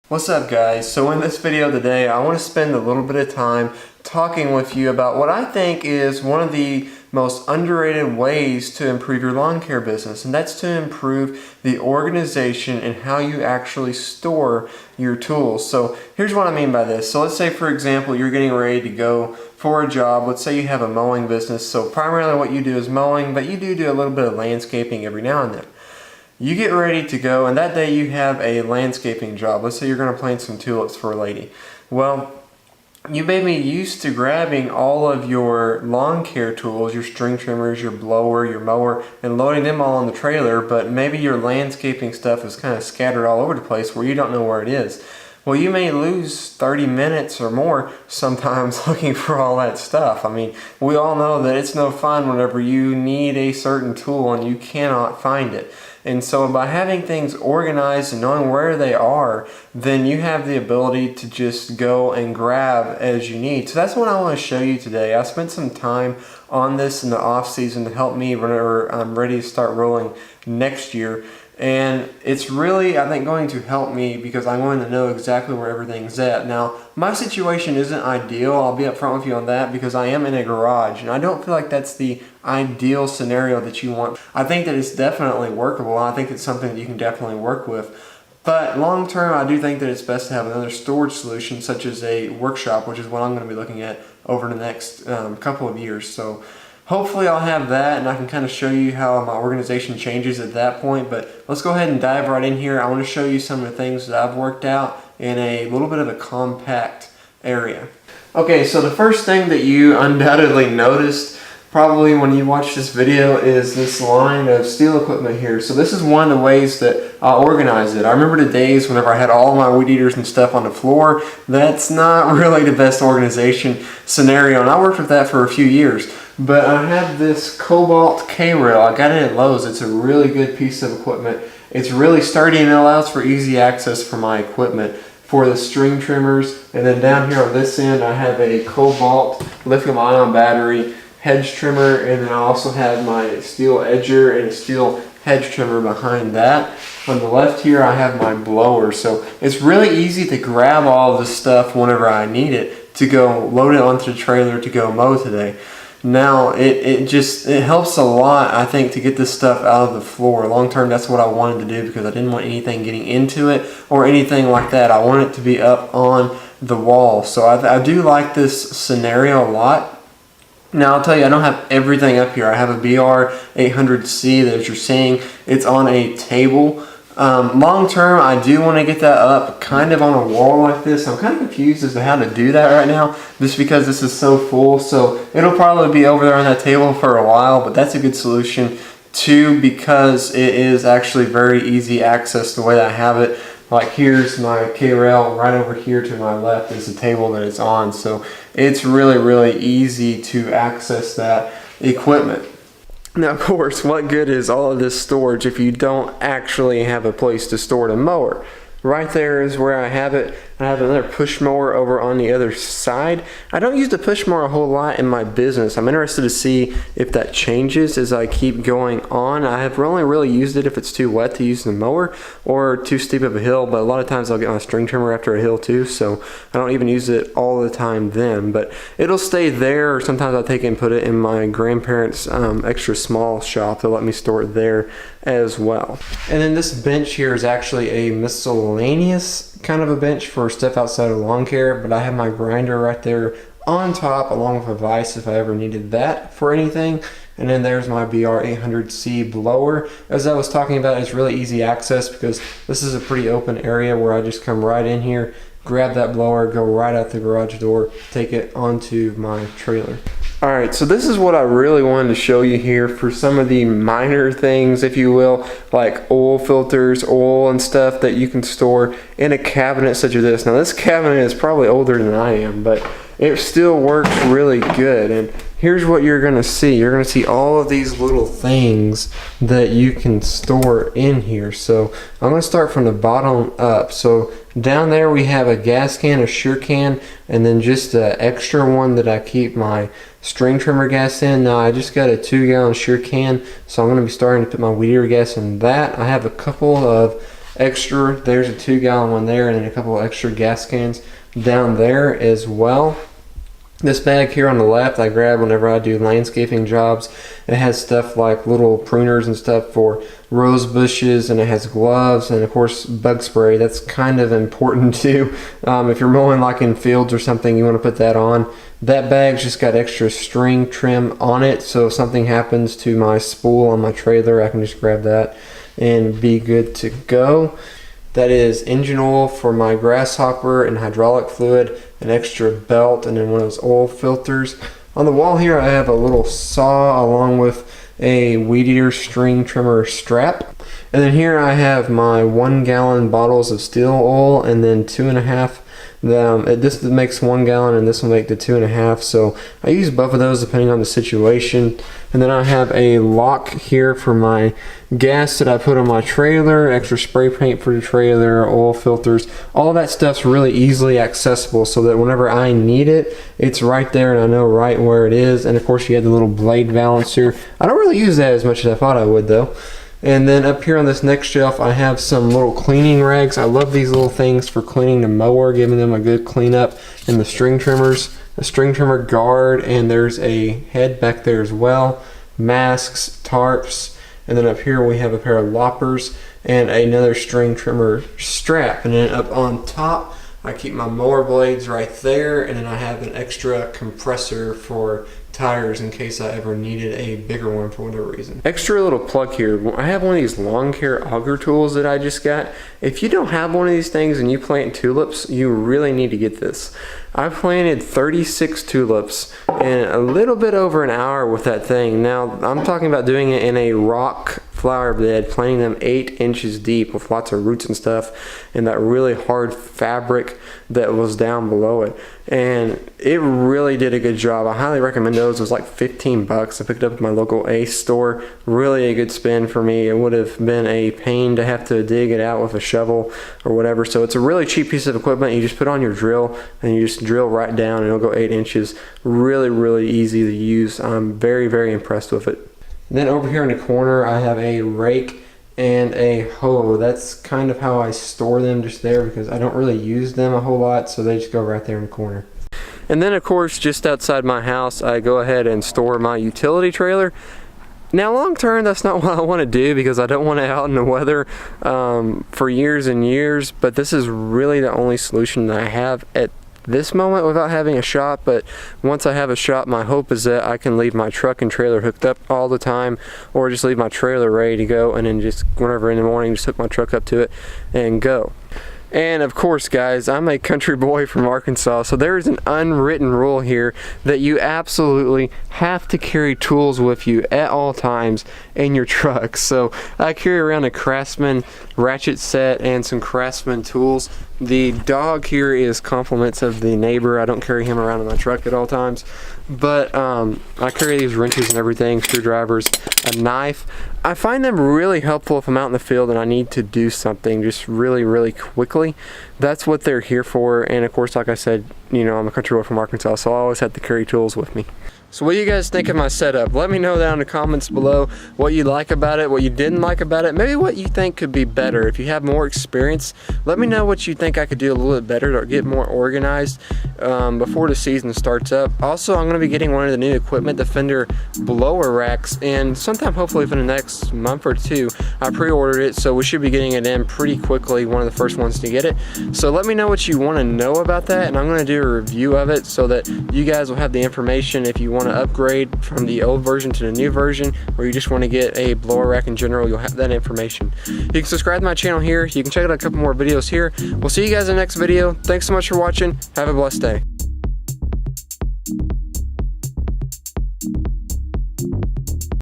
What's up guys? So in this video today I want to spend a little bit of time talking with you about what I think is one of the most underrated ways to improve your lawn care business, and that's to improve the organization and how you actually store your tools. So here's what I mean by this. So let's say for example you're getting ready to go for a job. Let's say you have a mowing business, so primarily what you do is mowing, but you do a little bit of landscaping every now and then. You get ready to go, and that day you have a landscaping job. Let's say you're going to plant some tulips for a lady. Well, you may be used to grabbing all of your lawn care tools, your string trimmers, your blower, your mower, and loading them all on the trailer, but maybe your landscaping stuff is kind of scattered all over the place where you don't know where it is. Well, you may lose 30 minutes or more sometimes looking for all that stuff. I mean, we all know that it's no fun whenever you need a certain tool and you cannot find it. And so by having things organized and knowing where they are, then you have the ability to just go and grab as you need. So that's what I want to show you today. I spent some time on this in the off season to help me whenever I'm ready to start rolling next year. And it's really, I think, going to help me because I'm going to know exactly where everything's at. Now, my situation isn't ideal. I'll be upfront with you on that because I am in a garage, and I don't feel like that's the ideal scenario that you want. I think that it's definitely workable. I think it's something that you can definitely work with. But long term, I do think that it's best to have another storage solution, such as a workshop, which is what I'm going to be looking at over the next couple of years. So hopefully I'll have that and I can kind of show you how my organization changes at that point. But let's go ahead and dive right in here. I want to show you some of the things that I've worked out in a little bit of a compact area. Okay, so the first thing that you undoubtedly noticed probably when you watch this video is this line of steel equipment here. So this is one of the ways that I organize it. I remember the days whenever I had all my weed eaters and stuff on the floor. That's not really the best organization scenario, and I worked with that for a few years. But I have this Cobalt K-Rail. I got it at Lowe's. It's a really good piece of equipment. It's really sturdy and it allows for easy access for my equipment for the string trimmers. And then down here on this end I have a Cobalt lithium-ion battery hedge trimmer, and then I also have my steel edger and a steel hedge trimmer behind that. On the left here I have my blower. So it's really easy to grab all of this stuff whenever I need it to go load it onto the trailer to go mow today. Now it helps a lot, I think, to get this stuff out of the floor. Long term, that's what I wanted to do because I didn't want anything getting into it or anything like that. I want it to be up on the wall. So I do like this scenario a lot. Now I'll tell you, I don't have everything up here. I have a BR800C that, as you're seeing, it's on a table. Long term, I do want to get that up kind of on a wall like this. I'm kind of confused as to how to do that right now just because this is so full. So it'll probably be over there on that table for a while, but that's a good solution too because it is actually very easy access the way that I have it. Like here's my K-Rail, right over here to my left is the table that it's on. So it's really easy to access that equipment. Now, of course, what good is all of this storage if you don't actually have a place to store the mower? Right there is where I have it. I have another push mower over on the other side. I don't use the push mower a whole lot in my business. I'm interested to see if that changes as I keep going on. I have only really used it if it's too wet to use the mower or too steep of a hill, but a lot of times I'll get my string trimmer after a hill too, so I don't even use it all the time then. But it'll stay there, or sometimes I'll take it and put it in my grandparents' extra small shop. They'll let me store it there as well. And then this bench here is actually a miscellaneous kind of a bench for stuff outside of lawn care, but I have my grinder right there on top along with a vise if I ever needed that for anything. And then there's my BR800C blower. As I was talking about, it's really easy access because this is a pretty open area where I just come right in here, grab that blower, go right out the garage door, take it onto my trailer. Alright, so this is what I really wanted to show you here for some of the minor things, if you will, like oil filters, oil and stuff that you can store in a cabinet such as this. Now this cabinet is probably older than I am, but it still works really good. And here's what you're going to see. You're going to see all of these little things that you can store in here. So I'm going to start from the bottom up. So down there we have a gas can, a Sure Can, and then just an extra one that I keep my string trimmer gas in. Now I just got a 2-gallon Sure Can, so I'm going to be starting to put my weed eater gas in that. I have a couple of extra. There's a 2-gallon one there, and then a couple of extra gas cans down there as well. This bag here on the left I grab whenever I do landscaping jobs. It has stuff like little pruners and stuff for rose bushes, and it has gloves and of course bug spray. That's kind of important too. If you're mowing like in fields or something, you want to put that on. That bag's just got extra string trim on it, so if something happens to my spool on my trailer, I can just grab that and be good to go. That is engine oil for my grasshopper and hydraulic fluid, an extra belt, and then one of those oil filters. On the wall here I have a little saw along with a weed eater string trimmer strap. And then here I have my 1-gallon bottles of steel oil, and then 2.5. This makes 1 gallon and this will make the 2.5, so I use both of those depending on the situation. And then I have a lock here for my gas that I put on my trailer, extra spray paint for the trailer, oil filters. All that stuff's really easily accessible so that whenever I need it, it's right there and I know right where it is. And of course you have the little blade balancer. I don't really use that as much as I thought I would though. And then up here on this next shelf I have some little cleaning rags. I love these little things for cleaning the mower, giving them a good cleanup. And the string trimmers, a string trimmer guard, and there's a head back there as well. Masks, tarps, and then up here we have a pair of loppers and another string trimmer strap. And then up on top I keep my mower blades right there, and then I have an extra compressor for tires in case I ever needed a bigger one for whatever reason. Extra little plug here, I have one of these lawn care auger tools that I just got. If you don't have one of these things and you plant tulips, you really need to get this. I planted 36 tulips in a little bit over an hour with that thing. Now I'm talking about doing it in a rock flower bed, planting them 8 inches deep with lots of roots and stuff, and that really hard fabric that was down below it. And it really did a good job. I highly recommend those. It was like 15 bucks. I picked it up at my local Ace store. Really a good spend for me. It would have been a pain to have to dig it out with a shovel or whatever. So it's a really cheap piece of equipment. You just put on your drill and you just drill right down and it'll go 8 inches. Really, really easy to use. I'm very, very impressed with it. Then over here in the corner I have a rake and a hoe. That's kind of how I store them, just there, because I don't really use them a whole lot, so they just go right there in the corner. And then of course just outside my house I go ahead and store my utility trailer. Now long term that's not what I want to do because I don't want it out in the weather for years and years, but this is really the only solution that I have at this moment without having a shop. But once I have a shop, my hope is that I can leave my truck and trailer hooked up all the time, or just leave my trailer ready to go and then just whenever in the morning just hook my truck up to it and go. And of course guys, I'm a country boy from Arkansas, so there is an unwritten rule here that you absolutely have to carry tools with you at all times in your truck. So I carry around a Craftsman ratchet set and some Craftsman tools. The dog here is compliments of the neighbor. I don't carry him around in my truck at all times, but I carry these wrenches and everything, screwdrivers, a knife. I find them really helpful if I'm out in the field and I need to do something just really, really quickly. That's what they're here for. And of course, like I said, you know, I'm a country boy from Arkansas, so I always have to carry tools with me. So what do you guys think of my setup? Let me know down in the comments below what you like about it, what you didn't like about it, maybe what you think could be better. If you have more experience, let me know what you think I could do a little bit better to get more organized before the season starts up. Also, I'm going to be getting one of the new Equipment Defender blower racks, and sometime hopefully within the next month or two. I pre-ordered it, so we should be getting it in pretty quickly, one of the first ones to get it. So let me know what you want to know about that, and I'm going to do a review of it so that you guys will have the information if you want to upgrade from the old version to the new version, or you just want to get a blower rack in general. You'll have that information. You can subscribe to my channel here. You can check out a couple more videos here. We'll see you guys in the next video. Thanks so much for watching. Have a blessed day.